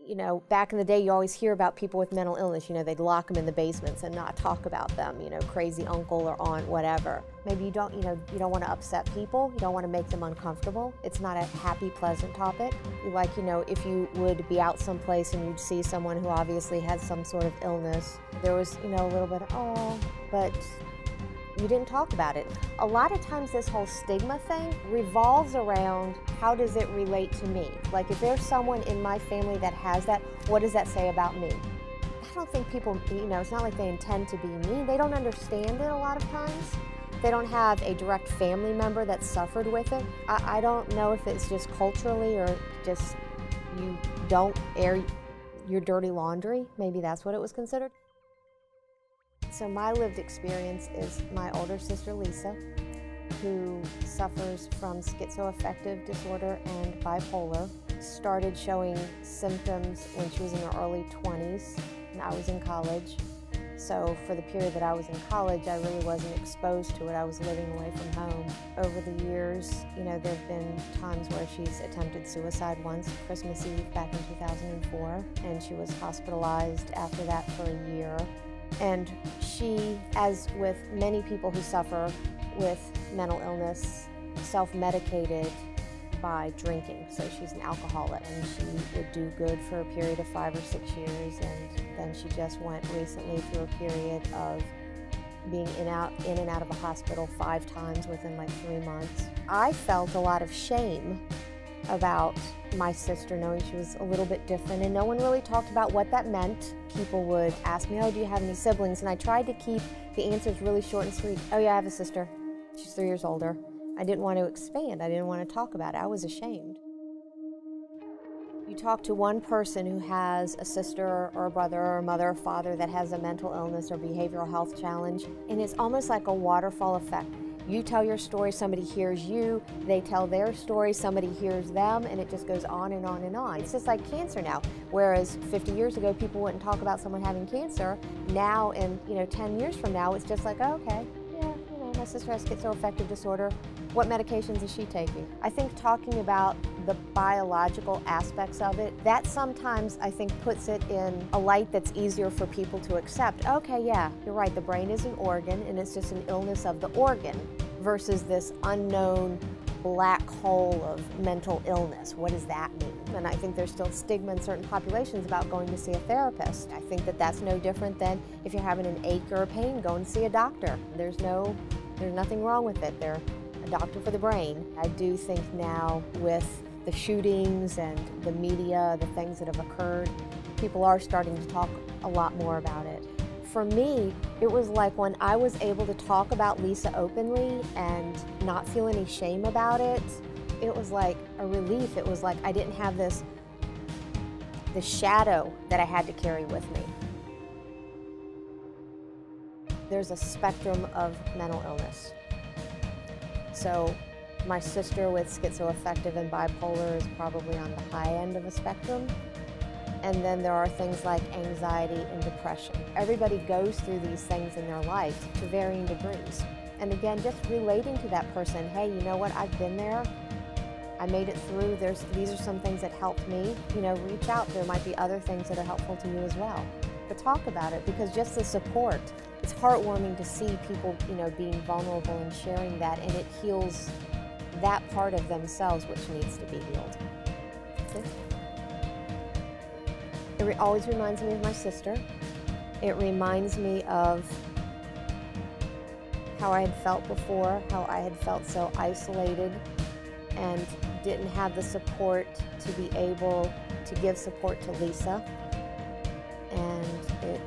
You know, back in the day, you always hear about people with mental illness. You know, they'd lock them in the basements and not talk about them. You know, crazy uncle or aunt, whatever. Maybe you don't want to upset people. You don't want to make them uncomfortable. It's not a happy, pleasant topic. Like, you know, if you would be out someplace and you'd see someone who obviously had some sort of illness, there was, you know, a little bit of, oh, but you didn't talk about it. A lot of times this whole stigma thing revolves around how does it relate to me? Like if there's someone in my family that has that, what does that say about me? I don't think people, you know, it's not like they intend to be mean. They don't understand it a lot of times. They don't have a direct family member that suffered with it. I don't know if it's just culturally or just you don't air your dirty laundry. Maybe that's what it was considered. So my lived experience is my older sister, Lisa, who suffers from schizoaffective disorder and bipolar, started showing symptoms when she was in her early 20s, and I was in college. So for the period that I was in college, I really wasn't exposed to it. I was living away from home. Over the years, you know, there have been times where she's attempted suicide once, Christmas Eve back in 2004, and she was hospitalized after that for a year. And she, as with many people who suffer with mental illness, self-medicated by drinking. So she's an alcoholic, and she would do good for a period of 5 or 6 years, and then she just went recently through a period of being in and out of a hospital 5 times within like 3 months. I felt a lot of shame about my sister, knowing she was a little bit different, and no one really talked about what that meant. People would ask me, oh, do you have any siblings? And I tried to keep the answers really short and sweet. Oh yeah, I have a sister. She's 3 years older. I didn't want to expand. I didn't want to talk about it. I was ashamed. You talk to one person who has a sister or a brother or a mother or father that has a mental illness or behavioral health challenge, and it's almost like a waterfall effect. You tell your story, somebody hears you, they tell their story, somebody hears them, and it just goes on and on and on. It's just like cancer now. Whereas 50 years ago, people wouldn't talk about someone having cancer. Now, and 10 years from now, it's just like, oh, okay, yeah, my sister has schizoaffective disorder. What medications is she taking? I think talking about the biological aspects of it, that sometimes I think puts it in a light that's easier for people to accept. Okay, yeah, you're right, the brain is an organ and it's just an illness of the organ versus this unknown black hole of mental illness. What does that mean? And I think there's still stigma in certain populations about going to see a therapist. I think that that's no different than if you're having an ache or a pain, going to see a doctor. There's nothing wrong with it. They're a doctor for the brain. I do think now with the shootings and the media, the things that have occurred, people are starting to talk a lot more about it. For me, it was like when I was able to talk about Lisa openly and not feel any shame about it, it was like a relief. It was like I didn't have this shadow that I had to carry with me. There's a spectrum of mental illness. So my sister with schizoaffective and bipolar is probably on the high end of a spectrum. And then there are things like anxiety and depression. Everybody goes through these things in their life to varying degrees. And again, just relating to that person, hey, you know what, I've been there. I made it through. These are some things that helped me. Reach out. There might be other things that are helpful to you as well. But talk about it, because just the support, it's heartwarming to see people, being vulnerable and sharing that, and it heals that part of themselves which needs to be healed. It always reminds me of my sister. It reminds me of how I had felt before, how I had felt so isolated and didn't have the support to be able to give support to Lisa. And it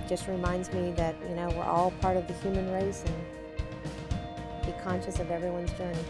just reminds me that, we're all part of the human race, and be conscious of everyone's journey.